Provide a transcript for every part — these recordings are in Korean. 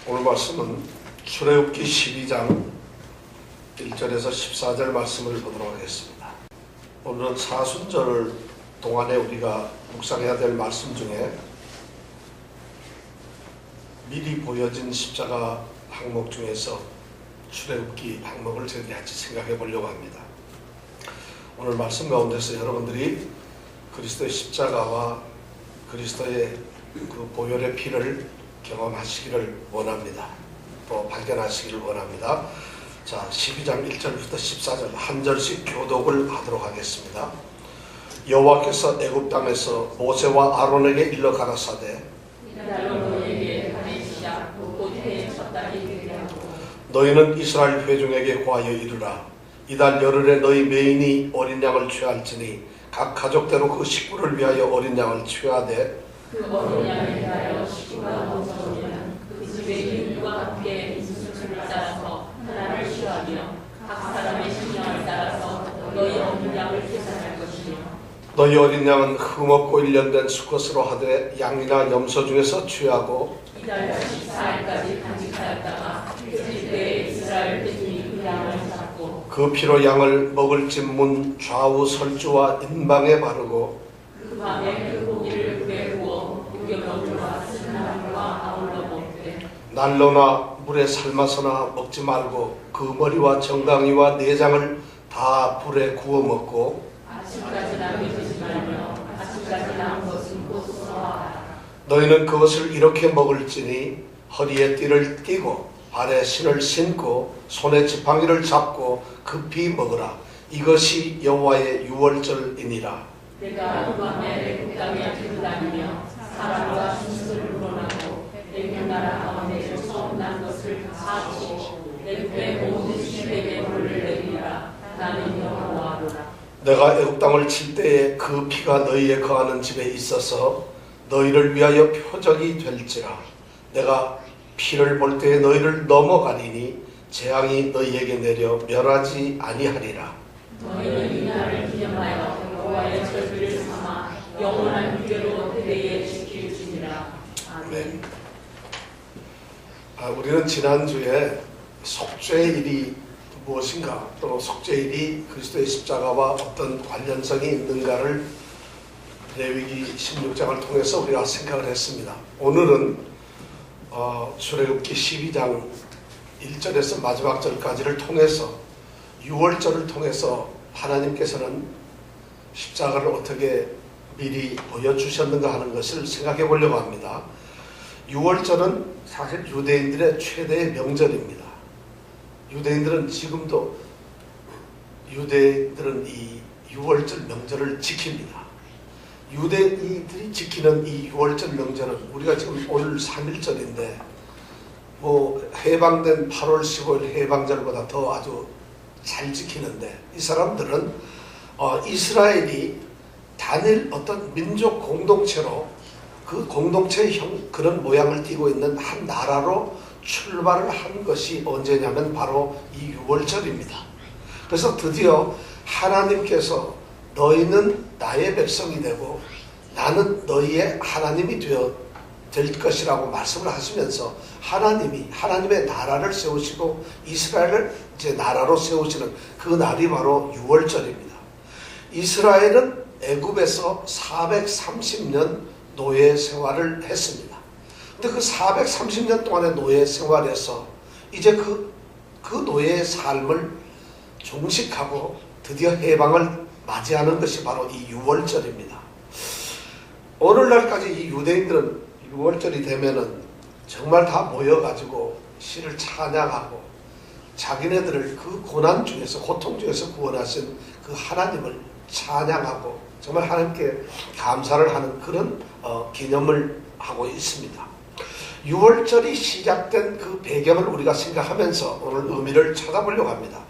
오늘 말씀은 출애굽기 12장 1절에서 14절 말씀을 보도록 하겠습니다. 오늘은 사순절 동안에 우리가 묵상해야 될 말씀 중에 미리 보여진 십자가 항목 중에서 출애굽기 항목을 저희들이 같이 생각해 보려고 합니다. 오늘 말씀 가운데서 여러분들이 그리스도의 십자가와 그리스도의 그 보혈의 피를 경험하시기를 원합니다. 또 발견하시기를 원합니다. 자, 12장 1절부터 14절 한 절씩 교독을 하도록 하겠습니다. 여호와께서 애굽 땅에서 모세와 아론에게 일러 가라사대 너희는 이스라엘 회중에게 고하여 이르라. 이달 열흘에 너희 매인이 어린 양을 취할지니 각 가족대로 그 식구를 위하여 어린 양을 취하되 그 어린 양을 위하여 식구가 넘쳐오면 그 집의 인과 함께 인수를 따라서 하나를 취하며 각 사람의 신령을 따라서 너희 어린 양을 계산할 것이며 너희 어린 양은 흠없고 1년 된 수컷으로 하되 양이나 염소 중에서 취하고 이달 14일까지 간직하였다가 그 때에 이스라엘 회중이 그 양을 잡고 그 피로 양을 먹을 집문 좌우 설주와 인방에 바르고 그 밤에 그 고기를 굽에 구워 육경나무와 쓴나무와 아울러 먹되 난로나 물에 삶아서나 먹지 말고 그 머리와 정강이와 내장을 다 불에 구워 먹고 아침까지 남겨두지 말며 아침까지 남은 것은 곧 썰어라. 너희는 그것을 이렇게 먹을지니 허리에 띠를 띠고 발에 신을 신고 손에 지팡이를 잡고 급히 먹으라. 이것이 여호와의 유월절이니라. 내가 그 밤에 애굽 땅에 들다니며 사람과 짐승을 불어나고 애굽 나라 가운데 처음 난 것을 다 치고 애굽의 모든 신에게 벌을 내리라. 나는 여호와로라. 내가 애굽 땅을 칠 때에 그 피가 너희에 거하는 집에 있어서 너희를 위하여 표적이 될지라. 내가 피를 볼 때에 너희를 넘어가리니 재앙이 너희에게 내려 멸하지 아니하리라. 너희는 이 날을 기념하여 여호와의 절기를 삼아 영원한 유죄로 대대에 지킬지니라. 아멘. 우리는 지난주에 속죄일이 무엇인가, 또 속죄일이 그리스도의 십자가와 어떤 관련성이 있는가를 레위기 16장을 통해서 우리가 생각을 했습니다. 오늘은 출애굽기 12장 1절에서 마지막 절까지를 통해서 유월절을 통해서 하나님께서는 십자가를 어떻게 미리 보여주셨는가 하는 것을 생각해 보려고 합니다. 유월절은 사실 유대인들의 최대의 명절입니다. 유대인들은 지금도 이 유월절 명절을 지킵니다. 유대인들이 지키는 이 유월절 명절은 우리가 지금 오늘 3일절인데 해방된 8월 15일 해방절보다 더 아주 잘 지키는데, 이 사람들은 이스라엘이 단일 어떤 민족 공동체로 그 공동체의 그런 모양을 띠고 있는 한 나라로 출발을 한 것이 언제냐면 바로 이 유월절입니다. 그래서 드디어 하나님께서 너희는 나의 백성이 되고 나는 너희의 하나님이 될 것이라고 말씀을 하시면서 하나님의 나라를 세우시고 이스라엘을 이제 나라로 세우시는 그 날이 바로 유월절입니다. 이스라엘은 애굽에서 430년 노예 생활을 했습니다. 근데 그 430년 동안의 노예 생활에서 이제 그 노예의 삶을 종식하고 드디어 해방을 맞이하는 것이 바로 이 유월절입니다. 오늘날까지 이 유대인들은 유월절이 되면은 정말 다 모여가지고 신을 찬양하고 자기네들을 그 고난 중에서, 고통 중에서 구원하신 그 하나님을 찬양하고 정말 하나님께 감사를 하는 그런 기념을 하고 있습니다. 유월절이 시작된 그 배경을 우리가 생각하면서 오늘 의미를 찾아보려고 합니다.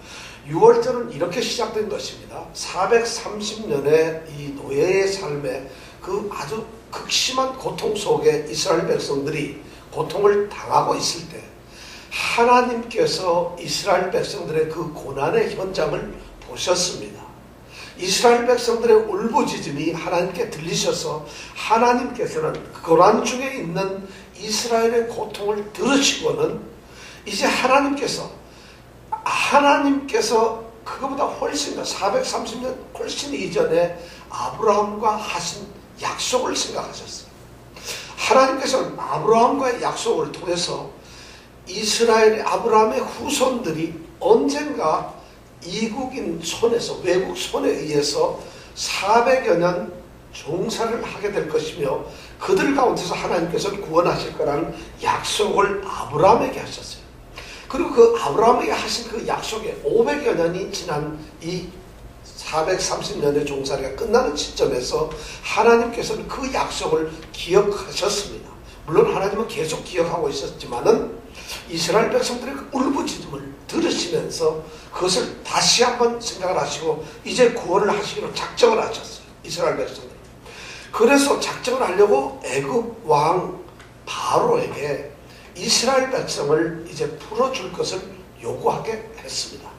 유월절은 이렇게 시작된 것입니다. 430년의 이 노예의 삶에 그 아주 극심한 고통 속에 이스라엘 백성들이 고통을 당하고 있을 때 하나님께서 이스라엘 백성들의 그 고난의 현장을 보셨습니다. 이스라엘 백성들의 울부짖음이 하나님께 들리셔서 하나님께서는 고난 중에 있는 이스라엘의 고통을 들으시고는 이제 하나님께서 그거보다 훨씬 430년 훨씬 이전에 아브라함과 하신 약속을 생각하셨어요. 하나님께서는 아브라함과의 약속을 통해서 이스라엘의 아브라함의 후손들이 언젠가 이국인 손에서, 외국 손에 의해서 400여 년 종사를 하게 될 것이며 그들 가운데서 하나님께서는 구원하실 거라는 약속을 아브라함에게 하셨어요. 그리고 그 아브라함에게 하신 그 약속에 500여 년이 지난 이 430년의 종살이가 끝나는 시점에서 하나님께서는 그 약속을 기억하셨습니다. 물론 하나님은 계속 기억하고 있었지만은 이스라엘 백성들의 그 울부짖음을 들으시면서 그것을 다시 한번 생각을 하시고 이제 구원을 하시기로 작정을 하셨어요. 이스라엘 백성들. 그래서 작정을 하려고 애굽 왕 바로에게 이스라엘 백성을 이제 풀어줄 것을 요구하게 했습니다.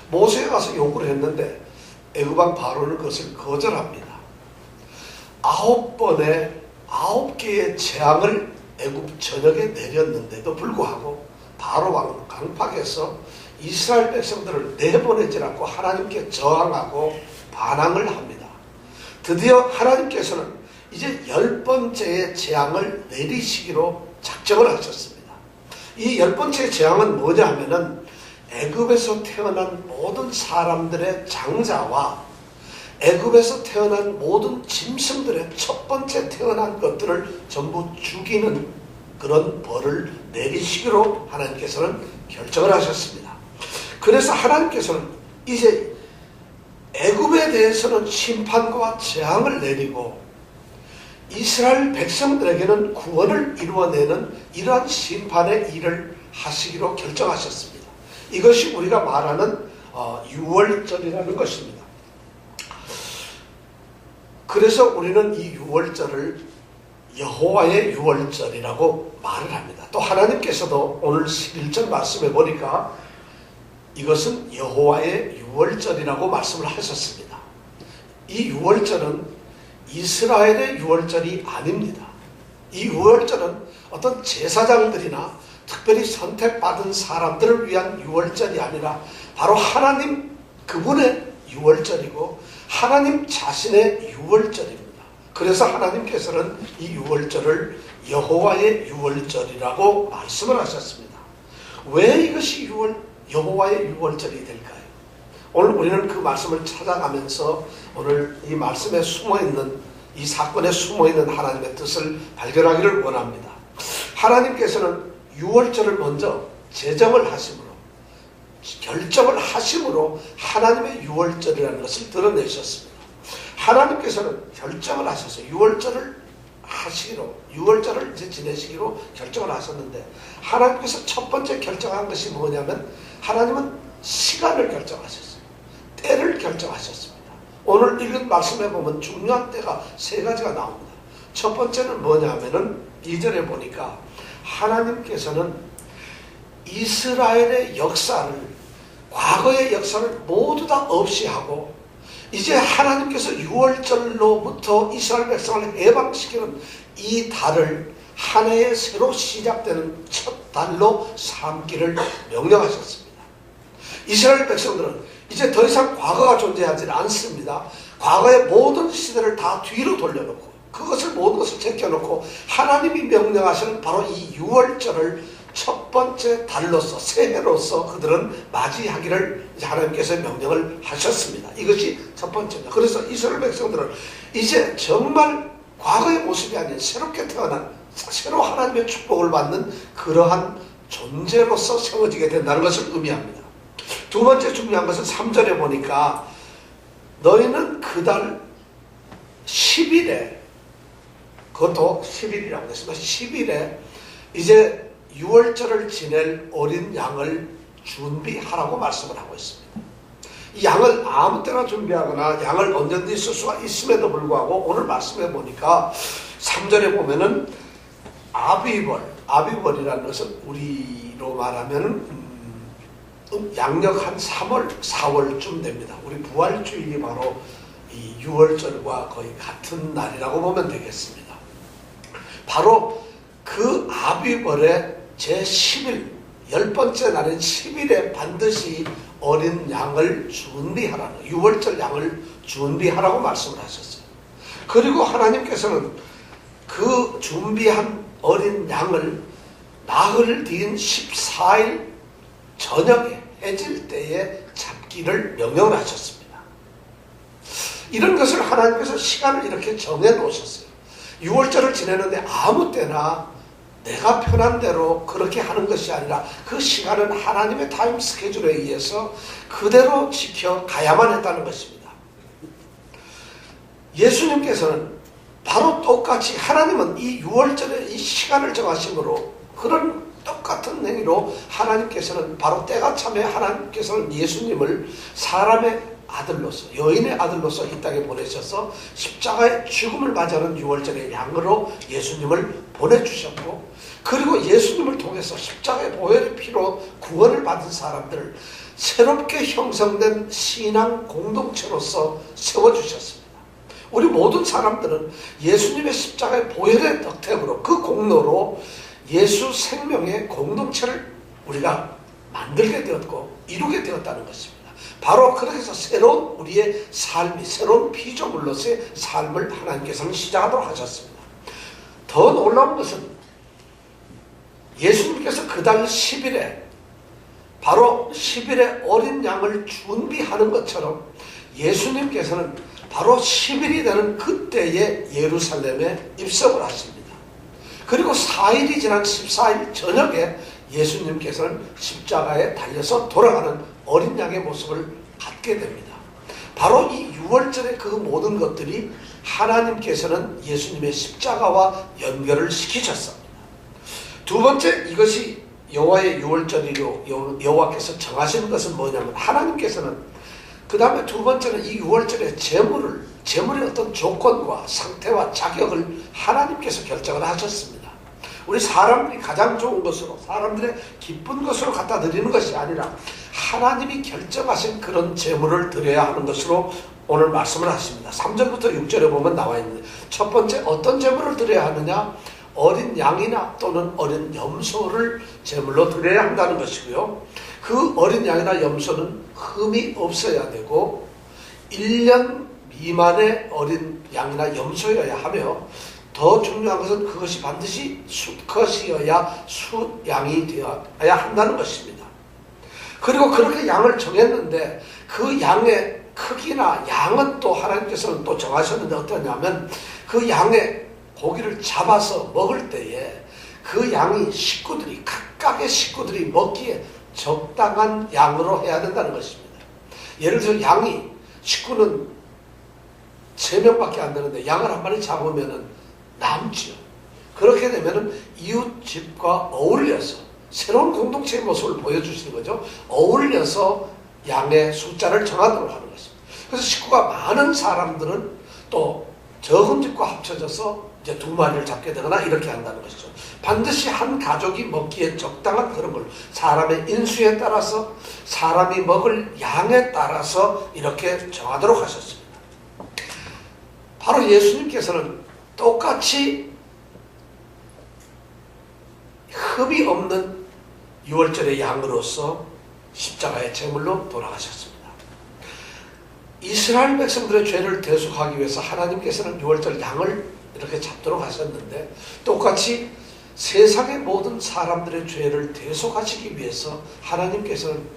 모세가 가서 요구를 했는데 애굽 왕 바로는 그것을 거절합니다. 9개의 재앙을 애굽 전역에 내렸는데도 불구하고 바로 왕은 강팍해서 이스라엘 백성들을 내보내지 않고 하나님께 저항하고 반항을 합니다. 드디어 하나님께서는 이제 10번째의 재앙을 내리시기로 작정을 하셨습니다. 이 10번째 재앙은 뭐냐 하면은 애굽에서 태어난 모든 사람들의 장자와 애굽에서 태어난 모든 짐승들의 첫 번째 태어난 것들을 전부 죽이는 그런 벌을 내리시기로 하나님께서는 결정을 하셨습니다. 그래서 하나님께서는 이제 애굽에 대해서는 심판과 재앙을 내리고 이스라엘 백성들에게는 구원을 이루어내는 이러한 심판의 일을 하시기로 결정하셨습니다. 이것이 우리가 말하는 유월절이라는 것입니다. 그래서 우리는 이 유월절을 여호와의 유월절이라고 말을 합니다. 또 하나님께서도 오늘 11절 말씀해 보니까 이것은 여호와의 유월절이라고 말씀을 하셨습니다. 이 유월절은 이스라엘의 유월절이 아닙니다. 이 유월절은 어떤 제사장들이나 특별히 선택받은 사람들을 위한 유월절이 아니라 바로 하나님 그분의 유월절이고 하나님 자신의 유월절입니다. 그래서 하나님께서는 이 유월절을 여호와의 유월절이라고 말씀을 하셨습니다. 왜 이것이 여호와의 유월절이 될까요? 오늘 우리는 그 말씀을 찾아가면서 오늘 이 말씀에 숨어있는 이 사건에 숨어있는 하나님의 뜻을 발견하기를 원합니다. 하나님께서는 유월절을 먼저 제정을 하심으로 결정을 하심으로 하나님의 유월절이라는 것을 드러내셨습니다. 하나님께서는 결정을 하셔서 유월절을 이제 지내시기로 결정을 하셨는데 하나님께서 첫 번째 결정한 것이 뭐냐면 하나님은 시간을 결정하셨어요. 때를 결정하셨습니다. 오늘 읽은 말씀에 보면 중요한 때가 3가지가 나옵니다. 첫 번째는 뭐냐면은 2절에 보니까 하나님께서는 이스라엘의 역사를 과거의 역사를 모두 다 없이 하고 이제 하나님께서 유월절로부터 이스라엘 백성을 해방시키는 이 달을 한 해에 새로 시작되는 첫 달로 삼기를 명령하셨습니다. 이스라엘 백성들은 이제 더 이상 과거가 존재하지 않습니다. 과거의 모든 시대를 다 뒤로 돌려놓고 모든 것을 제껴놓고 하나님이 명령하시는 바로 이 유월절을 첫 번째 달로서 새해로서 그들은 맞이하기를 하나님께서 명령을 하셨습니다. 이것이 첫 번째입니다. 그래서 이스라엘 백성들은 이제 정말 과거의 모습이 아닌 새롭게 태어난 새로 하나님의 축복을 받는 그러한 존재로서 세워지게 된다는 것을 의미합니다. 두 번째 중요한 것은 3절에 보니까 너희는 그달 10일에 그것도 10일이라고 했습니다. 10일에 이제 유월절을 지낼 어린 양을 준비하라고 말씀을 하고 있습니다. 이 양을 아무 때나 준비하거나 양을 언제든지 쓸 수가 있음에도 불구하고 오늘 말씀해 보니까 3절에 보면은 아비벌이라는 것은 우리로 말하면 양력 한 3월, 4월쯤 됩니다. 우리 부활주일이 바로 이 유월절과 거의 같은 날이라고 보면 되겠습니다. 바로 그 아비벌의 제10일 10번째 날인 10일에 반드시 어린 양을 준비하라는, 유월절 양을 준비하라고 말씀을 하셨어요. 그리고 하나님께서는 그 준비한 어린 양을 나흘 뒤인 14일 저녁에 해질 때에 잡기를 명령을 하셨습니다. 이런 것을 하나님께서 시간을 이렇게 정해 놓으셨어요. 6월절을 지내는데 아무 때나 내가 편한 대로 그렇게 하는 것이 아니라 그 시간은 하나님의 타임 스케줄에 의해서 그대로 지켜가야만 했다는 것입니다. 예수님께서는 바로 똑같이, 하나님은 이 6월절에 이 시간을 정하심으로 그런 똑같은 행위로 하나님께서는 바로 때가 참에 하나님께서는 예수님을 사람의 아들로서, 여인의 아들로서 이 땅에 보내셔서 십자가의 죽음을 맞이하는 6월절의 양으로 예수님을 보내주셨고, 그리고 예수님을 통해서 십자가의 보혈의 피로 구원을 받은 사람들을 새롭게 형성된 신앙 공동체로서 세워주셨습니다. 우리 모든 사람들은 예수님의 십자가의 보혈의 덕택으로, 그 공로로 예수 생명의 공동체를 우리가 만들게 되었고 이루게 되었다는 것입니다. 바로 그렇게 해서 새로운 우리의 삶이, 새로운 피조물로서의 삶을 하나님께서는 시작하도록 하셨습니다. 더 놀라운 것은 예수님께서 그달 10일에, 바로 10일에 어린 양을 준비하는 것처럼 예수님께서는 바로 10일이 되는 그때에 예루살렘에 입성을 하십니다. 그리고 4일이 지난 14일 저녁에 예수님께서는 십자가에 달려서 돌아가는 어린 양의 모습을 갖게 됩니다. 바로 이 6월절의 그 모든 것들이 하나님께서는 예수님의 십자가와 연결을 시키셨습니다. 두 번째, 이것이 여호와의 6월절이로 여호와께서 정하신 것은 뭐냐면, 하나님께서는 그 다음에 두 번째는 이 6월절의 재물의 어떤 조건과 상태와 자격을 하나님께서 결정을 하셨습니다. 우리 사람들이 가장 좋은 것으로, 사람들의 기쁜 것으로 갖다 드리는 것이 아니라 하나님이 결정하신 그런 재물을 드려야 하는 것으로 오늘 말씀을 하십니다. 3절부터 6절에 보면 나와 있는데, 첫 번째 어떤 재물을 드려야 하느냐? 어린 양이나 또는 어린 염소를 제물로 드려야 한다는 것이고요. 그 어린 양이나 염소는 흠이 없어야 되고 1년 미만의 어린 양이나 염소여야 하며, 더 중요한 것은 그것이 반드시 수컷이어야 숫양이 되어야 한다는 것입니다. 그리고 그렇게 양을 정했는데 그 양의 크기나 양은 또 하나님께서는 또 정하셨는데 어떠냐면, 그 양의 고기를 잡아서 먹을 때에 그 양이 각각의 식구들이 먹기에 적당한 양으로 해야 된다는 것입니다. 예를 들어 식구는 3명밖에 안 되는데 양을 한 마리 잡으면 남지요. 그렇게 되면 이웃집과 어울려서 새로운 공동체의 모습을 보여주시는 거죠. 어울려서 양의 숫자를 정하도록 하는 것입니다. 그래서 식구가 많은 사람들은 또 적은 집과 합쳐져서 이제 2마리를 잡게 되거나 이렇게 한다는 것이죠. 반드시 한 가족이 먹기에 적당한 그런 걸 사람의 인수에 따라서, 사람이 먹을 양에 따라서 이렇게 정하도록 하셨습니다. 바로 예수님께서는 똑같이 흠이 없는 6월절의 양으로서 십자가의 제물로 돌아가셨습니다. 이스라엘 백성들의 죄를 대속하기 위해서 하나님께서는 6월절 양을 이렇게 잡도록 하셨는데, 똑같이 세상의 모든 사람들의 죄를 대속하시기 위해서 하나님께서는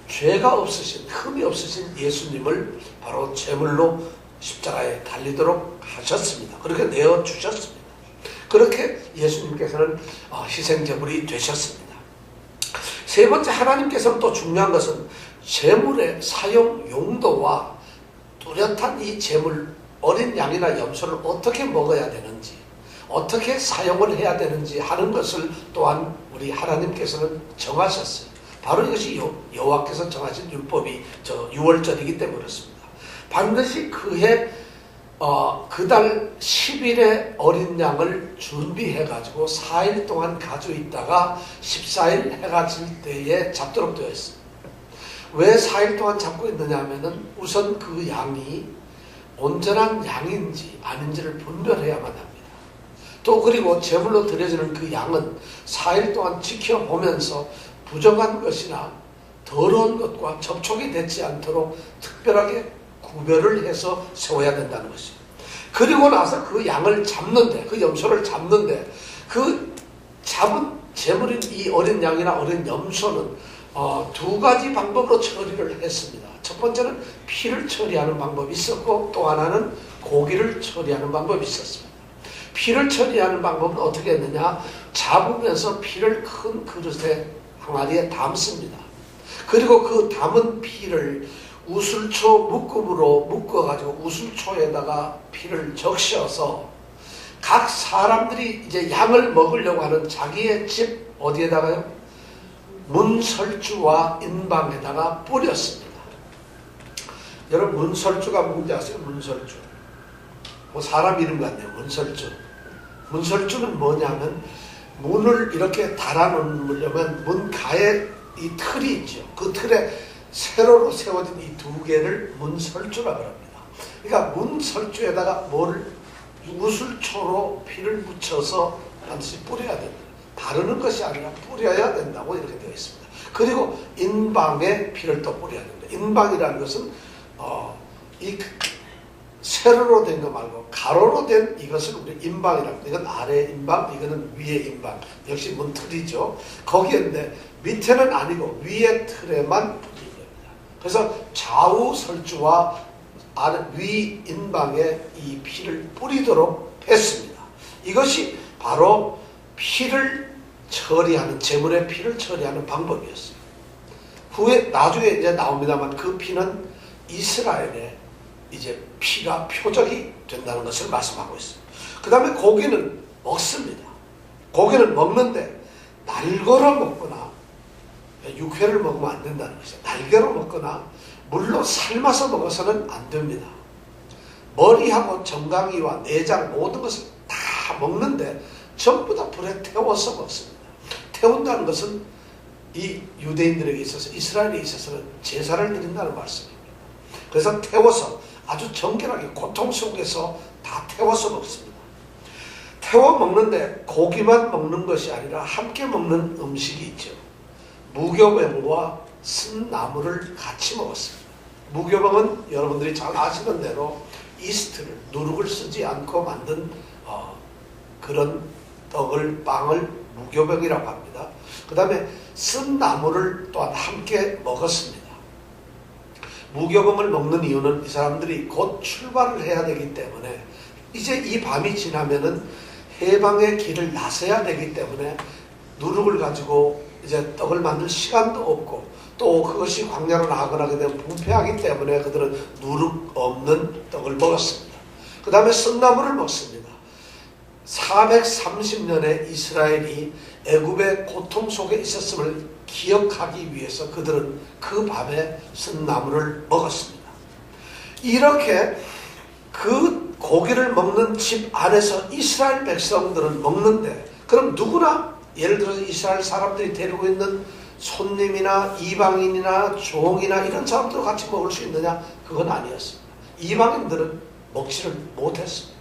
죄가 없으신, 흠이 없으신 예수님을 바로 제물로 십자가에 달리도록 하셨습니다. 그렇게 내어주셨습니다. 그렇게 예수님께서는 희생제물이 되셨습니다. 세 번째, 하나님께서는 또 중요한 것은 제물의 사용 용도와 뚜렷한 이 제물, 어린 양이나 염소를 어떻게 먹어야 되는지, 어떻게 사용을 해야 되는지 하는 것을 또한 우리 하나님께서는 정하셨어요. 바로 이것이 여호와께서 정하신 율법이 6월절이기 때문에 그렇습니다. 반드시 그해 그달 10일에 어린 양을 준비해가지고 4일 동안 가지고 있다가 14일 해가 질 때에 잡도록 되어 있습니다. 왜 4일 동안 잡고 있느냐 하면은, 우선 그 양이 온전한 양인지 아닌지를 분별해야만 합니다. 또 그리고 제물로 드려지는 그 양은 4일 동안 지켜보면서 부정한 것이나 더러운 것과 접촉이 되지 않도록 특별하게 구별을 해서 세워야 된다는 것이에요. 그리고 나서 그 양을 잡는데, 그 염소를 잡는데, 그 잡은 제물인 이 어린 양이나 어린 염소는 두 가지 방법으로 처리를 했습니다. 첫 번째는 피를 처리하는 방법이 있었고, 또 하나는 고기를 처리하는 방법이 있었습니다. 피를 처리하는 방법은 어떻게 했느냐? 잡으면서 피를 큰 그릇에 항아리에 담습니다. 그리고 그 담은 피를 우슬초 묶음으로 묶어가지고 우슬초에다가 피를 적셔서 각 사람들이 이제 양을 먹으려고 하는 자기의 집 어디에다가요? 문설주와 인방에다가 뿌렸습니다. 여러분, 문설주가 뭔지 아세요? 문설주. 뭐 사람 이름 같네요. 문설주. 문설주는 뭐냐면 문을 이렇게 달아놓으려면 문 가에 이 틀이 있죠. 그 틀에 세로로 세워진 이 두 개를 문설주라고 합니다. 그러니까 문설주에다가 뭐를 우슬초로 피를 묻혀서 반드시 뿌려야 된다. 바르는 것이 아니라 뿌려야 된다고 이렇게 되어 있습니다. 그리고 인방에 피를 또 뿌려야 됩니다. 인방이라는 것은 이 세로로 된 거 말고 가로로 된 이것을 우리 인방이라고 합니다. 이건 아래 인방, 이거는 위에 인방. 역시 문틀이죠. 거기에 밑에는 아니고 위에 틀에만 뿌리는 겁니다. 그래서 좌우 설주와 위 인방에 이 피를 뿌리도록 했습니다. 이것이 바로 피를 처리하는, 제물의 피를 처리하는 방법이었어요. 후에 나중에 이제 나옵니다만 그 피는 이스라엘의 이제 피가 표적이 된다는 것을 말씀하고 있어요. 그 다음에 고기는 먹습니다. 고기는 먹는데 날거로 먹거나 육회를 먹으면 안 된다는 것이죠. 날개로 먹거나 물로 삶아서 먹어서는 안 됩니다. 머리하고 정강이와 내장 모든 것을 다 먹는데 전부 다 불에 태워서 먹습니다. 태운다는 것은 이 유대인들에게 있어서, 이스라엘에 있어서는 제사를 드린다는 말씀입니다. 그래서 태워서 아주 정결하게 고통 속에서 다 태워서 먹습니다. 태워 먹는데 고기만 먹는 것이 아니라 함께 먹는 음식이 있죠. 무교병과 쓴나물을 같이 먹었습니다. 무교병은 여러분들이 잘 아시는 대로 이스트를, 누룩을 쓰지 않고 만든 그런 떡을, 빵을 무교병이라고 합니다. 그 다음에 쓴나물을 또한 함께 먹었습니다. 무교병을 먹는 이유는 이 사람들이 곧 출발을 해야 되기 때문에, 이제 이 밤이 지나면은 해방의 길을 나서야 되기 때문에 누룩을 가지고 이제 떡을 만들 시간도 없고, 또 그것이 광야로 나아가게 되면 부패하기 때문에 그들은 누룩 없는 떡을 먹었습니다. 그 다음에 쓴나물을 먹습니다. 430년에 이스라엘이 애굽의 고통 속에 있었음을 기억하기 위해서 그들은 그 밤에 쓴나물을 먹었습니다. 이렇게 그 고기를 먹는 집 안에서 이스라엘 백성들은 먹는데, 그럼 누구나, 예를 들어서 이스라엘 사람들이 데리고 있는 손님이나 이방인이나 종이나 이런 사람들과 같이 먹을 수 있느냐? 그건 아니었습니다. 이방인들은 먹지를 못했습니다.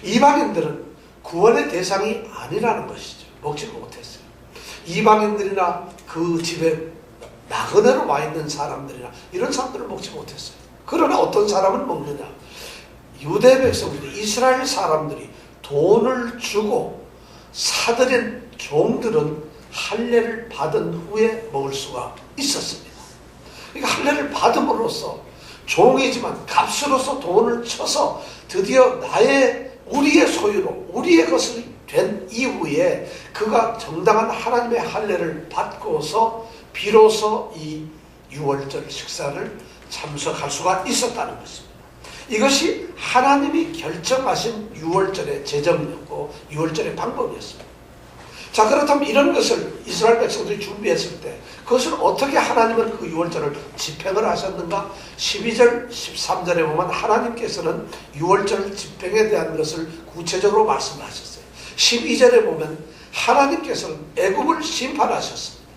이방인들은 구원의 대상이 아니라는 것이죠. 먹지를 못했어요. 이방인들이나 그 집에 나그네로 와 있는 사람들이나 이런 사람들은 먹지 못했어요. 그러나 어떤 사람은 먹느냐? 유대 백성들이, 이스라엘 사람들이 돈을 주고 사들인 종들은 할례를 받은 후에 먹을 수가 있었습니다. 그러니까 할례를 받음으로써 종이지만 값으로서 돈을 쳐서 드디어 우리의 소유로, 우리의 것이 된 이후에 그가 정당한 하나님의 할례를 받고서 비로소 이 유월절 식사를 참석할 수가 있었다는 것입니다. 이것이 하나님이 결정하신 유월절의 제정이었고 유월절의 방법이었습니다. 자, 그렇다면 이런 것을 이스라엘 백성들이 준비했을 때 그것을 어떻게 하나님은 그 유월절을 집행을 하셨는가? 12절, 13절에 보면 하나님께서는 유월절 집행에 대한 것을 구체적으로 말씀하셨어요. 12절에 보면 하나님께서는 애굽을 심판하셨습니다.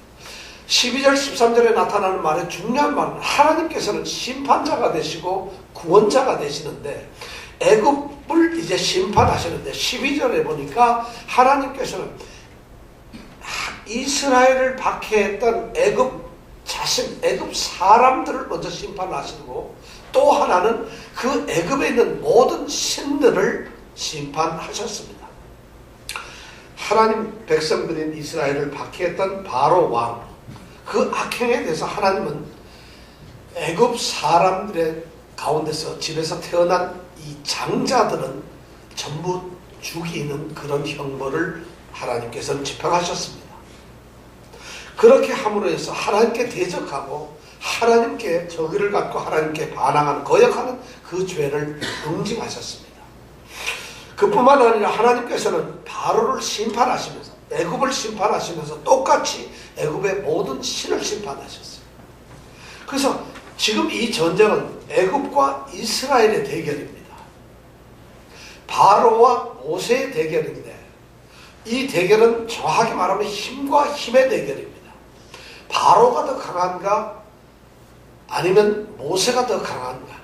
12절, 13절에 나타나는 말의 중요한 말은 하나님께서는 심판자가 되시고 구원자가 되시는데, 애굽을 이제 심판하시는데 12절에 보니까 하나님께서는 이스라엘을 박해했던 애굽 사람들을 먼저 심판하시고, 또 하나는 그 애굽에 있는 모든 신들을 심판하셨습니다. 하나님 백성들인 이스라엘을 박해했던 바로 왕, 그 악행에 대해서 하나님은 애굽 사람들의 가운데서 집에서 태어난 이 장자들은 전부 죽이는 그런 형벌을 하나님께서는 집행하셨습니다. 그렇게 함으로 해서 하나님께 대적하고 하나님께 저기를 갖고 하나님께 반항하는, 거역하는 그 죄를 응징하셨습니다. 그뿐만 아니라 하나님께서는 바로를 심판하시면서, 애굽을 심판하시면서 똑같이 애굽의 모든 신을 심판하셨어요. 그래서 지금 이 전쟁은 애굽과 이스라엘의 대결입니다. 바로와 모세의 대결인데, 이 대결은 정확하게 말하면 힘과 힘의 대결입니다. 바로가 더 강한가 아니면 모세가 더 강한가,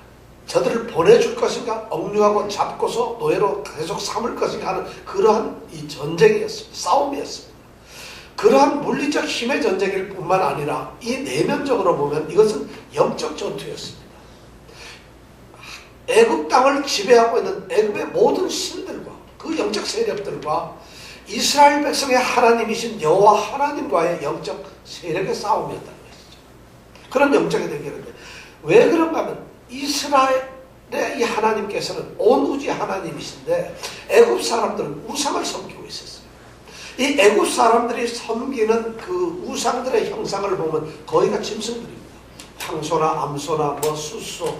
저들을 보내줄 것인가 억류하고 잡고서 노예로 계속 삼을 것인가 하는 그러한 이 전쟁이었습니다. 싸움이었습니다. 그러한 물리적 힘의 전쟁일 뿐만 아니라 이 내면적으로 보면 이것은 영적 전투였습니다. 애굽 땅을 지배하고 있는 애굽의 모든 신들과 그 영적 세력들과 이스라엘 백성의 하나님이신 여호와 하나님과의 영적 세력의 싸움이었다는 것이죠. 그런 영적의 대결인데, 왜 그런가 하면 이스라엘의 이 하나님께서는 온 우주의 하나님이신데 애굽 사람들은 우상을 섬기고 있었어요. 이 애굽 사람들이 섬기는 그 우상들의 형상을 보면 거의가 짐승들입니다. 황소나 암소나 뭐 숫소,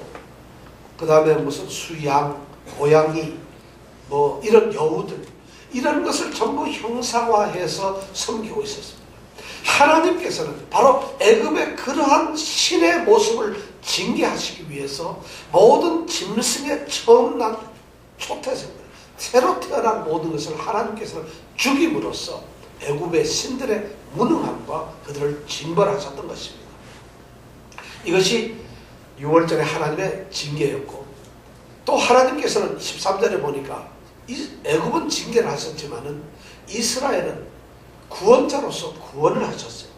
그 다음에 무슨 수양, 고양이, 뭐 이런 여우들, 이런 것을 전부 형상화해서 섬기고 있었습니다. 하나님께서는 바로 애굽의 그러한 신의 모습을 징계하시기 위해서 모든 짐승의 처음 난 초태생들, 새로 태어난 모든 것을 하나님께서는 죽임으로써 애굽의 신들의 무능함과 그들을 징벌하셨던 것입니다. 이것이 6월절의 하나님의 징계였고, 또 하나님께서는 13절에 보니까 애굽은 징계를 하셨지만은 이스라엘은 구원자로서 구원을 하셨어요.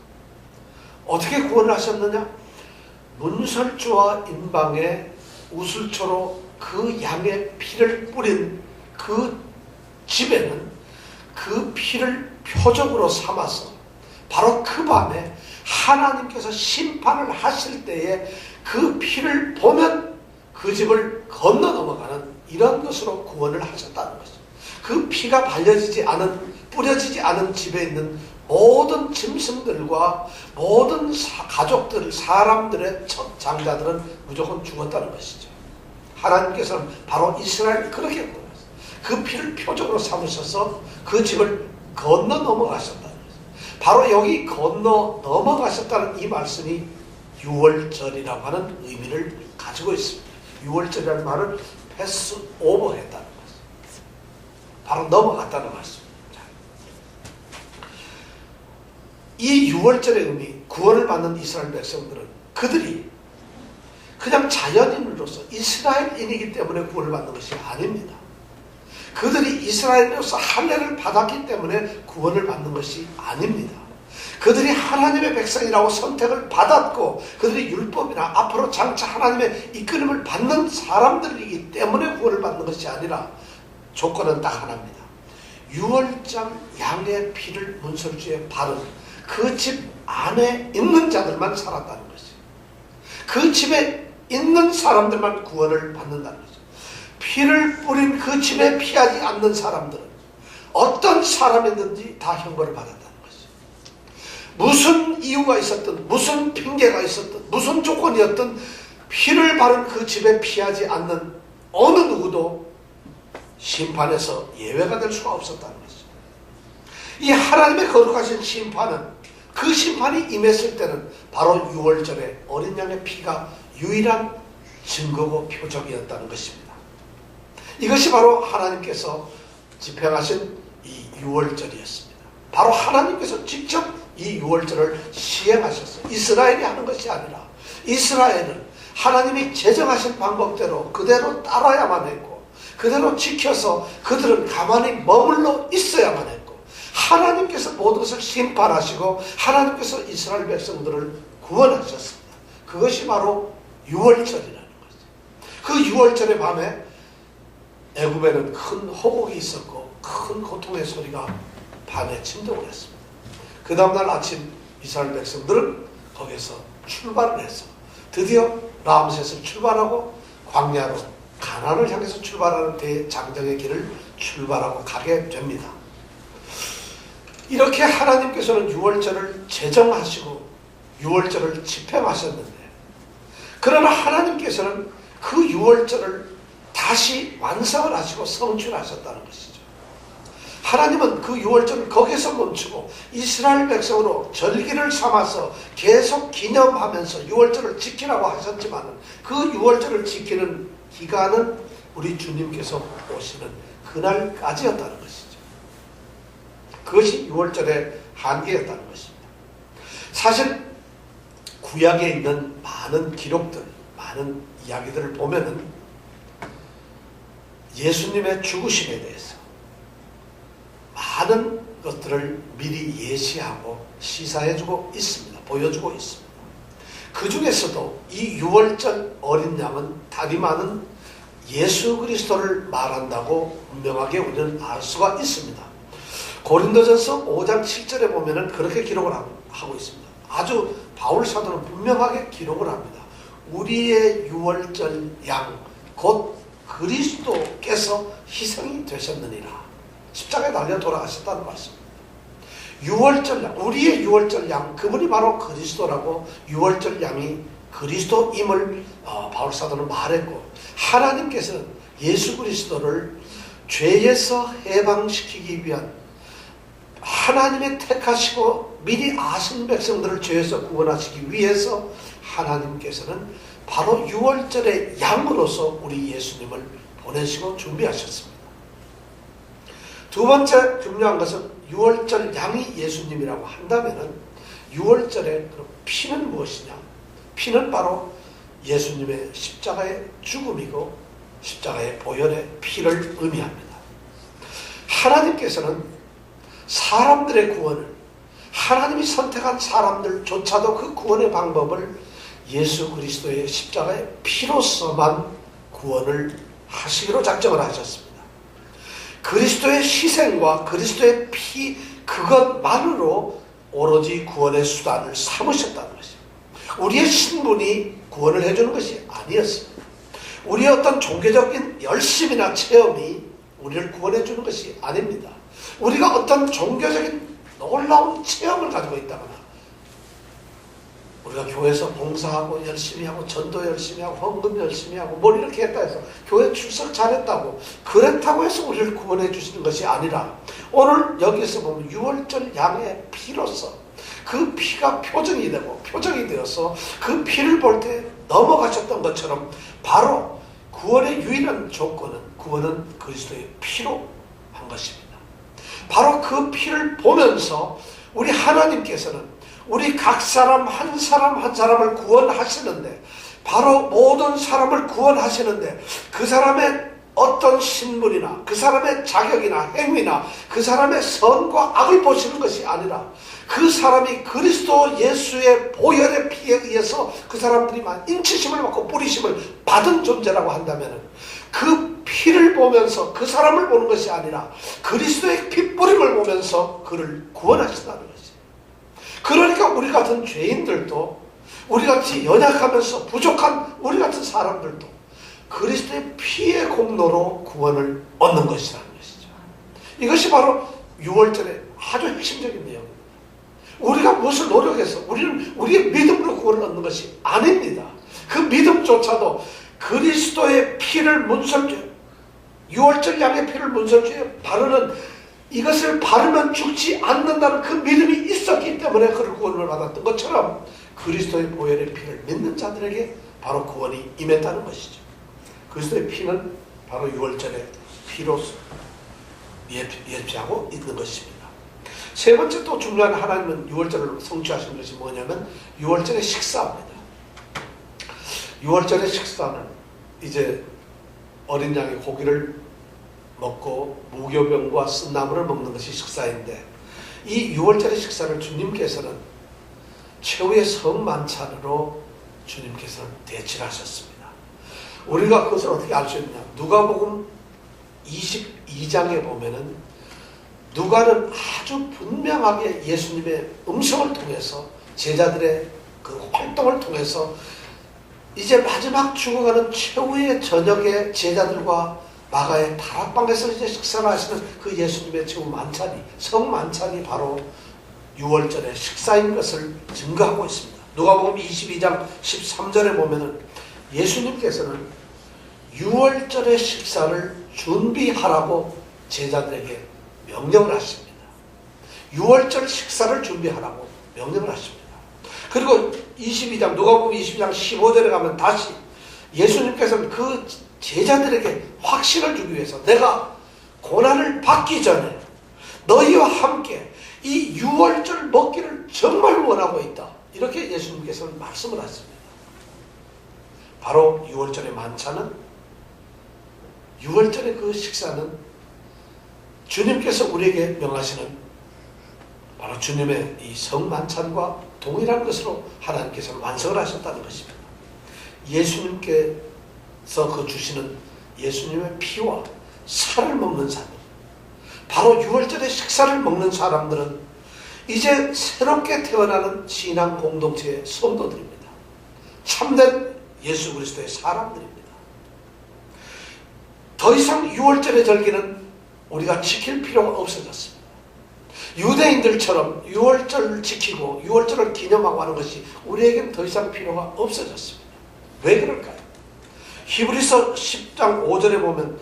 어떻게 구원을 하셨느냐? 문설주와 인방에 우슬초로 그 양의 피를 뿌린 그 집에는 그 피를 표적으로 삼아서 바로 그 밤에 하나님께서 심판을 하실 때에 그 피를 보면 그 집을 건너 넘어가는 이런 것으로 구원을 하셨다는 것이죠. 그 피가 뿌려지지 않은 집에 있는 모든 짐승들과 모든 가족들, 사람들의 첫 장자들은 무조건 죽었다는 것이죠. 하나님께서는 바로 이스라엘을 그렇게 구원하셨어요. 그 피를 표적으로 삼으셔서 그 집을 건너 넘어가셨다는 것이죠. 바로 여기 건너 넘어가셨다는 이 말씀이 6월절이라고 하는 의미를 가지고 있습니다. 6월절이라는 말은 패스 오버 했다는 것이죠. 바로 넘어갔다는 말씀입니다. 이 6월절의 의미, 구원을 받는 이스라엘 백성들은 그들이 그냥 자연인으로서 이스라엘인이기 때문에 구원을 받는 것이 아닙니다. 그들이 이스라엘로서 할례를 받았기 때문에 구원을 받는 것이 아닙니다. 그들이 하나님의 백성이라고 선택을 받았고 그들이 율법이나 앞으로 장차 하나님의 이끌림을 받는 사람들이기 때문에 구원을 받는 것이 아니라 조건은 딱 하나입니다. 6월장 양의 피를 문설주에 바른 그 집 안에 있는 자들만 살았다는 것이죠. 그 집에 있는 사람들만 구원을 받는다는 거죠. 피를 뿌린 그 집에 피하지 않는 사람들은 어떤 사람이든지 다 형벌을 받았다는 것이죠. 무슨 이유가 있었든 무슨 핑계가 있었든 무슨 조건이었든 피를 바른 그 집에 피하지 않는 어느 누구도 심판에서 예외가 될 수가 없었다는 것이죠. 이 하나님의 거룩하신 심판은 그 심판이 임했을 때는 바로 6월절에 어린 양의 피가 유일한 증거고 표적이었다는 것입니다. 이것이 바로 하나님께서 집행하신 이 6월절이었습니다. 바로 하나님께서 직접 이 6월절을 시행하셨어요. 이스라엘이 하는 것이 아니라 이스라엘은 하나님이 제정하신 방법대로 그대로 따라야만 했고 그대로 지켜서 그들은 가만히 머물러 있어야만 했고, 하나님께서 모든 것을 심판하시고 하나님께서 이스라엘 백성들을 구원하셨습니다. 그것이 바로 유월절이라는 거죠. 그 유월절의 밤에 애굽에는 큰 호곡이 있었고 큰 고통의 소리가 밤에 침동을 했습니다. 그 다음날 아침 이스라엘 백성들은 거기서 출발을 해서 드디어 람셋을 출발하고 광야로 가나안을 향해서 출발하는 대장정의 길을 출발하고 가게 됩니다. 이렇게 하나님께서는 유월절을 제정하시고 유월절을 집행하셨는데, 그러나 하나님께서는 그 유월절을 다시 완성을 하시고 성취하셨다는 것이죠. 하나님은 그 유월절을 거기서 멈추고 이스라엘 백성으로 절기를 삼아서 계속 기념하면서 유월절을 지키라고 하셨지만, 그 유월절을 지키는 기간은 우리 주님께서 오시는 그날까지였다는 것이죠. 그것이 유월절의 한계였다는 것입니다. 사실 구약에 있는 많은 기록들, 많은 이야기들을 보면은 예수님의 죽으심에 대해서 많은 것들을 미리 예시하고 시사해주고 있습니다. 보여주고 있습니다. 그 중에서도 이 유월절 어린 양은 다리마는 예수 그리스도를 말한다고 분명하게 우리는 알 수가 있습니다. 고린도전서 5장 7절에 보면은 그렇게 기록을 하고 있습니다. 아주 바울 사도는 분명하게 기록을 합니다. 우리의 유월절 양 곧 그리스도께서 희생이 되셨느니라. 십자가에 달려 돌아가셨다는 말씀입니다. 유월절 양, 우리의 유월절 양, 그분이 바로 그리스도라고, 유월절 양이 그리스도임을 바울 사도는 말했고, 하나님께서는 예수 그리스도를 죄에서 해방시키기 위한 하나님의 택하시고 미리 아신 백성들을 죄에서 구원하시기 위해서 하나님께서는 바로 유월절의 양으로서 우리 예수님을 보내시고 준비하셨습니다. 두 번째 중요한 것은 유월절 양이 예수님이라고 한다면은 유월절의 피는 무엇이냐? 피는 바로 예수님의 십자가의 죽음이고 십자가의 보혈의 피를 의미합니다. 하나님께서는 사람들의 구원을, 하나님이 선택한 사람들조차도 그 구원의 방법을 예수 그리스도의 십자가의 피로서만 구원을 하시기로 작정을 하셨습니다. 그리스도의 희생과 그리스도의 피, 그것만으로 오로지 구원의 수단을 삼으셨다는 것입니다. 우리의 신분이 구원을 해주는 것이 아니었습니다. 우리의 어떤 종교적인 열심이나 체험이 우리를 구원해 주는 것이 아닙니다. 우리가 어떤 종교적인 놀라운 체험을 가지고 있다거나, 우리가 교회에서 봉사하고 열심히 하고 전도 열심히 하고 헌금 열심히 하고 뭘 이렇게 했다 해서 교회 출석 잘했다고, 그렇다고 해서 우리를 구원해 주시는 것이 아니라, 오늘 여기서 보면 유월절 양의 피로서 그 피가 표정이 되고 표정이 되어서 그 피를 볼 때 넘어가셨던 것처럼, 바로 구원의 유일한 조건은, 구원은 그리스도의 피로 한 것입니다. 바로 그 피를 보면서 우리 하나님께서는 우리 각 사람 한 사람 한 사람을 구원하시는데, 바로 모든 사람을 구원하시는데 그 사람의 어떤 신분이나 그 사람의 자격이나 행위나 그 사람의 선과 악을 보시는 것이 아니라, 그 사람이 그리스도 예수의 보혈의 피에 의해서 그 사람들이 인치심을 받고 뿌리심을 받은 존재라고 한다면, 그 피를 보면서 그 사람을 보는 것이 아니라 그리스도의 핏뿌림을 보면서 그를 구원하신다는 것이. 그러니까 우리 같은 죄인들도, 우리같이 연약하면서 부족한 우리 같은 사람들도 그리스도의 피의 공로로 구원을 얻는 것이라는 것이죠. 이것이 바로 유월절의 아주 핵심적인 내용입니다. 우리가 무엇을 노력해서 우리는 우리의 믿음으로 구원을 얻는 것이 아닙니다. 그 믿음조차도 그리스도의 피를 문설주에, 유월절 양의 피를 문설주에 바르는, 이것을 바르면 죽지 않는다는 그 믿음이 있었기 때문에 그를 구원을 받았던 것처럼, 그리스도의 보혈의 피를 믿는 자들에게 바로 구원이 임했다는 것이죠. 그리스도의 피는 바로 유월절의 피로서 예표하고 있는 것입니다. 세 번째 또 중요한, 하나님은 유월절을 성취하신 것이 뭐냐면 유월절의 식사입니다. 유월절의 식사는 이제 어린 양의 고기를 먹고 무교병과 쓴나물을 먹는 것이 식사인데, 이 유월절의 식사를 주님께서는 최후의 성만찬으로 주님께서는 대치하셨습니다. 우리가 그것을 어떻게 알 수 있느냐? 누가복음 22장에 보면은 누가는 아주 분명하게 예수님의 음성을 통해서, 제자들의 그 활동을 통해서 이제 마지막 죽어가는 최후의 저녁에 제자들과 마가의 다락방에서 이제 식사를 하시는 그 예수님의 최후 만찬이, 성만찬이 바로 유월절의 식사인 것을 증거하고 있습니다. 누가복음 22장 13절에 보면은 예수님께서는 유월절의 식사를 준비하라고 제자들에게 명령을 하십니다. 유월절 식사를 준비하라고 명령을 하십니다. 그리고 22장, 누가복음 22장 15절에 가면 다시 예수님께서는 그 제자들에게 확신을 주기 위해서 내가 고난을 받기 전에 너희와 함께 이 유월절 먹기를 정말 원하고 있다. 이렇게 예수님께서는 말씀을 하십니다. 바로 유월절의 만찬은, 유월절의 그 식사는 주님께서 우리에게 명하시는 바로 주님의 이 성만찬과 동일한 것으로 하나님께서는 완성을 하셨다는 것입니다. 예수님께서 그 주시는 예수님의 피와 살을 먹는 사람, 바로 유월절의 식사를 먹는 사람들은 이제 새롭게 태어나는 신앙 공동체의 성도들입니다. 참된 예수 그리스도의 사람들입니다. 더 이상 유월절의 절기는 우리가 지킬 필요가 없어졌습니다. 유대인들처럼 유월절을 지키고 유월절을 기념하고 하는 것이 우리에게는 더 이상 필요가 없어졌습니다. 왜 그럴까요? 히브리서 10장 5절에 보면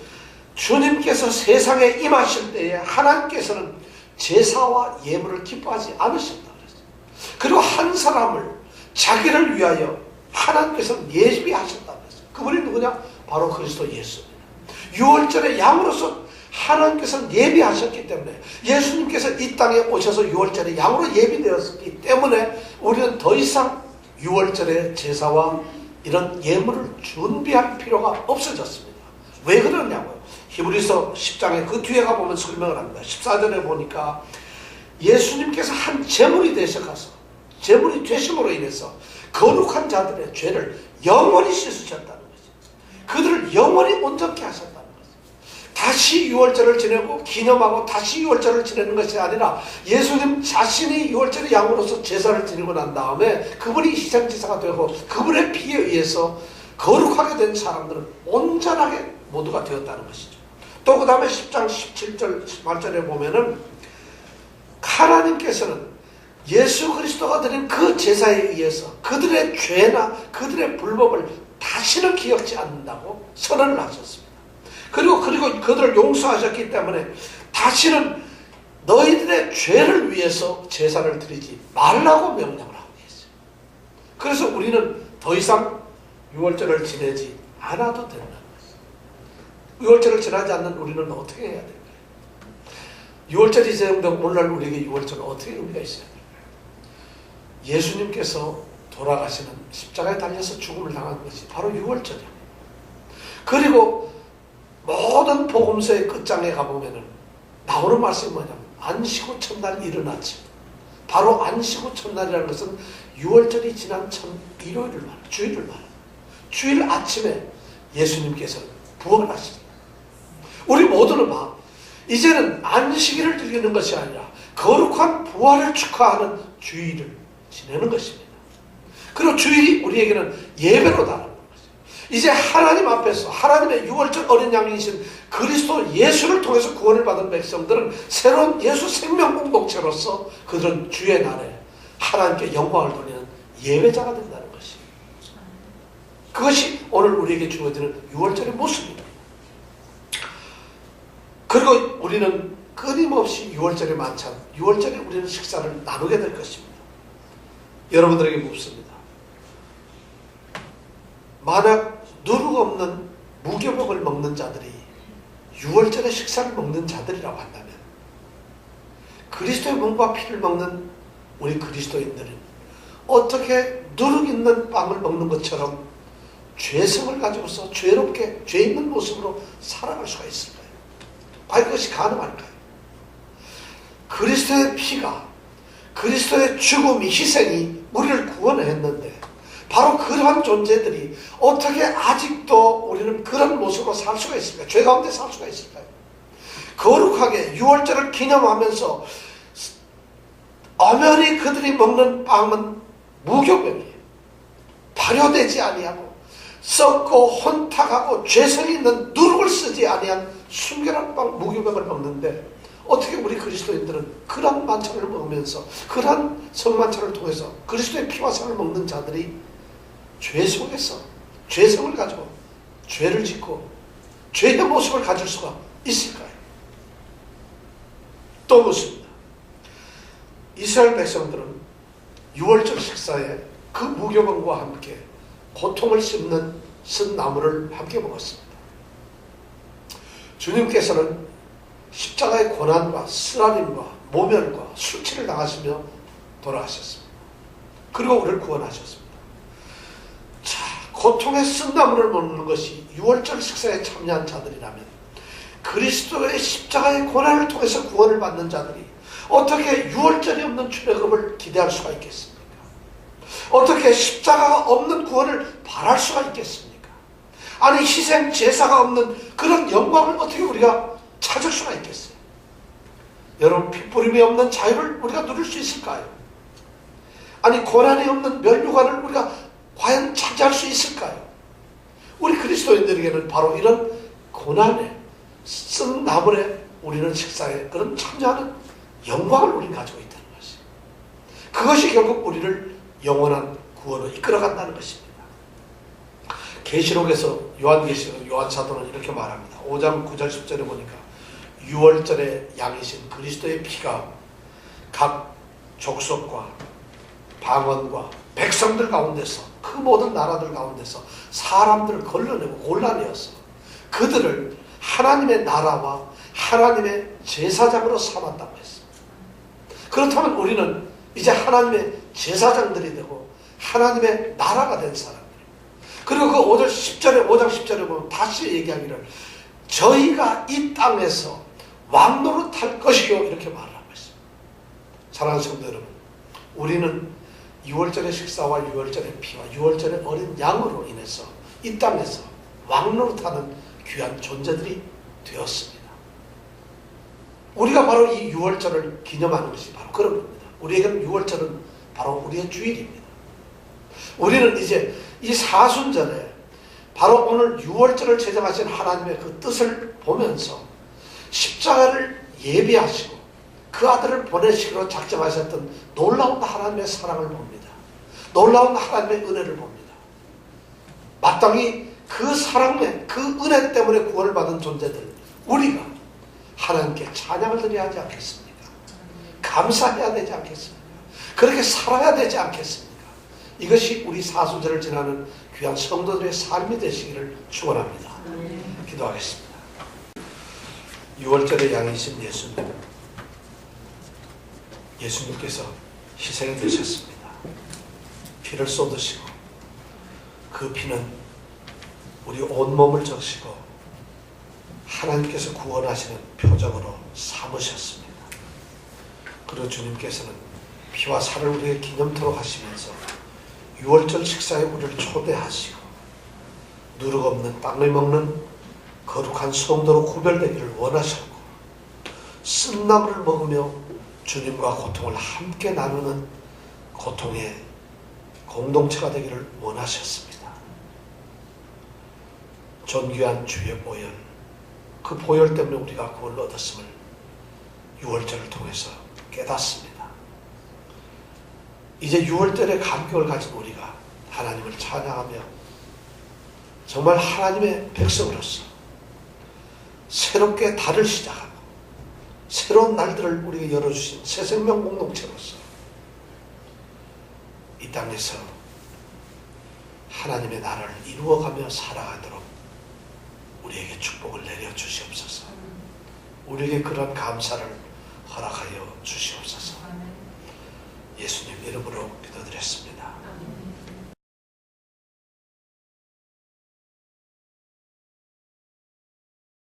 주님께서 세상에 임하실 때에 하나님께서는 제사와 예물을 기뻐하지 않으셨다 그랬어요. 그리고 한 사람을 자기를 위하여 하나님께서는 예비하셨다 그랬어요. 그분이 누구냐? 바로 그리스도 예수입니다. 유월절의 양으로서 하나님께서는 예비하셨기 때문에, 예수님께서 이 땅에 오셔서 유월절의 양으로 예비되었기 때문에 우리는 더 이상 유월절의 제사와 이런 예물을 준비할 필요가 없어졌습니다. 왜 그러냐고요? 히브리서 10장에 그 뒤에 가보면 설명을 합니다. 14절에 보니까 예수님께서 한 제물이 되셔가서, 제물이 되심으로 인해서 거룩한 자들의 죄를 영원히 씻으셨다는 거죠. 그들을 영원히 온전케 하셨다는 거죠. 다시 유월절을 지내고 기념하고 다시 유월절을 지내는 것이 아니라 예수님 자신이 유월절의 양으로서 제사를 지내고 난 다음에 그분이 희생제사가 되고 그분의 피에 의해서 거룩하게 된 사람들은 온전하게 모두가 되었다는 것이죠. 또 그 다음에 10장 17절 18절에 보면은 하나님께서는 예수 그리스도가 드린 그 제사에 의해서 그들의 죄나 그들의 불법을 다시는 기억지 않는다고 선언을 하셨습니다. 그리고 그들을 용서하셨기 때문에 다시는 너희들의 죄를 위해서 제사를 드리지 말라고 명령을 하고 계세요. 그래서 우리는 더 이상 유월절을 지내지 않아도 된다는 것이죠. 유월절을 지나지 않는 우리는 어떻게 해야 될까요? 유월절이 제정되고 오늘날 우리에게 유월절은 어떻게 의미가 있어야 될까요? 예수님께서 돌아가시는 십자가에 달려서 죽음을 당한 것이 바로 유월절이에요. 그리고 모든 복음서의 끝장에 가보면은 나오는 말씀이 뭐냐면 안식 후 첫날 이른 아침, 바로 안식 후 첫날이라는 것은 유월절이 지난 일요일을 말해요. 주일을 말해요. 주일 아침에 예수님께서 부활을 하십니다. 우리 모두는 이제는 안식일을 즐기는 것이 아니라 거룩한 부활을 축하하는 주일을 지내는 것입니다. 그리고 주일이 우리에게는 예배로 다른 것이죠. 이제 하나님 앞에서 하나님의 유월절 어린 양이신 그리스도 예수를 통해서 구원을 받은 백성들은 새로운 예수 생명 공동체로서 그들은 주의 날에 하나님께 영광을 돌리는 예배자가 된다는 것이에요. 그것이 오늘 우리에게 주어지는 유월절의 모습입니다. 그리고 우리는 끊임없이 유월절의 만찬, 유월절에 우리는 식사를 나누게 될 것입니다. 여러분들에게 묻습니다. 만약 누룩 없는 무교병을 먹는 자들이 유월절에 식사를 먹는 자들이라고 한다면 그리스도의 몸과 피를 먹는 우리 그리스도인들은 어떻게 누룩 있는 빵을 먹는 것처럼 죄성을 가지고서 죄롭게 죄 있는 모습으로 살아갈 수가 있을까요? 과연 그것이 가능할까요? 그리스도의 피가, 그리스도의 죽음이, 희생이 우리를 구원했는데 바로 그러한 존재들이 어떻게 아직도 우리는 그런 모습으로 살 수가 있을까요? 죄 가운데 살 수가 있을까요? 거룩하게 유월절을 기념하면서 엄연히 그들이 먹는 빵은 무교병이에요. 발효되지 아니하고 썩고 혼탁하고 죄성이 있는 누룩을 쓰지 아니한 순결한 빵 무교병을 먹는데 어떻게 우리 그리스도인들은 그런 만찬을 먹으면서 그런 성만찬을 통해서 그리스도의 피와 살을 먹는 자들이 죄 속에서 죄성을 가지고 죄를 짓고 죄의 모습을 가질 수가 있을까요? 또 묻습니다. 이스라엘 백성들은 유월절 식사에 그 무교병과 함께 고통을 씹는 쓴 나무를 함께 먹었습니다. 주님께서는 십자가의 고난과 쓰라림과 모멸과 수치를 당하시며 돌아가셨습니다. 그리고 우리를 구원하셨습니다. 자, 고통의 쓴 나무를 먹는 것이 유월절 식사에 참여한 자들이라면 그리스도의 십자가의 고난을 통해서 구원을 받는 자들이 어떻게 유월절이 없는 출애굽을 기대할 수가 있겠습니까? 어떻게 십자가가 없는 구원을 바랄 수가 있겠습니까? 아니 희생 제사가 없는 그런 영광을 어떻게 우리가 찾을 수가 있겠어요? 여러분, 핏부림이 없는 자유를 우리가 누릴 수 있을까요? 아니 고난이 없는 멸류관을 우리가 과연 차지할 수 있을까요? 우리 그리스도인들에게는 바로 이런 고난에 쓴 나물에 우리는 식사에 그런 참여하는 영광을 우리는 가지고 있다는 것이에요. 그것이 결국 우리를 영원한 구원으로 이끌어간다는 것입니다. 계시록에서 요한계시록 요한사도는 이렇게 말합니다. 5장 9절 10절에 보니까 유월절의 양이신 그리스도의 피가 각 족속과 방언과 백성들 가운데서 그 모든 나라들 가운데서 사람들을 걸러내고 골라내어서 그들을 하나님의 나라와 하나님의 제사장으로 삼았다고 했습니다. 그렇다면 우리는 이제 하나님의 제사장들이 되고 하나님의 나라가 된 사람들입니다. 그리고 그 5장 10절에 보면 다시 얘기하기를 저희가 이 땅에서 왕노릇할 것이요 이렇게 말을 하고 있습니다. 사랑하는 성도 여러분, 우리는 유월절의 식사와 유월절의 피와 유월절의 어린 양으로 인해서 이 땅에서 왕노릇하는 귀한 존재들이 되었습니다. 우리가 바로 이 유월절을 기념하는 것이 바로 그런 겁니다. 우리에게는 유월절은 바로 우리의 주일입니다. 우리는 이제 이 사순절에 바로 오늘 유월절을 제정하신 하나님의 그 뜻을 보면서 십자가를 예비하시고 그 아들을 보내시기로 작정하셨던 놀라운 하나님의 사랑을 봅니다. 놀라운 하나님의 은혜를 봅니다. 마땅히 그 사랑에 그 은혜 때문에 구원을 받은 존재들 우리가 하나님께 찬양을 드려야 하지 않겠습니까? 감사해야 되지 않겠습니까? 그렇게 살아야 되지 않겠습니까? 이것이 우리 사순절을 지나는 귀한 성도들의 삶이 되시기를 축원합니다. 기도하겠습니다. 유월절의 양이신 예수님께서 희생이 되셨습니다. 피를 쏟으시고 그 피는 우리 온몸을 적시고 하나님께서 구원하시는 표적으로 삼으셨습니다. 그리고 주님께서는 피와 살을 우리에게 기념토록 하시면서 유월절 식사에 우리를 초대하시고 누룩 없는 빵을 먹는 거룩한 성도로 구별되기를 원하셨고 쓴나물을 먹으며 주님과 고통을 함께 나누는 고통의 공동체가 되기를 원하셨습니다. 존귀한 주의 보혈, 그 보혈 때문에 우리가 구원을 얻었음을 유월절을 통해서 깨닫습니다. 이제 유월절의 감격을 가진 우리가 하나님을 찬양하며 정말 하나님의 백성으로서 새롭게 달을 시작하고 새로운 날들을 우리에게 열어주신 새 생명 공동체로서 이 땅에서 하나님의 나라를 이루어가며 살아가도록 우리에게 축복을 내려주시옵소서. 우리에게 그런 감사를 허락하여 주시옵소서. 예수님 이름으로 기도드렸습니다.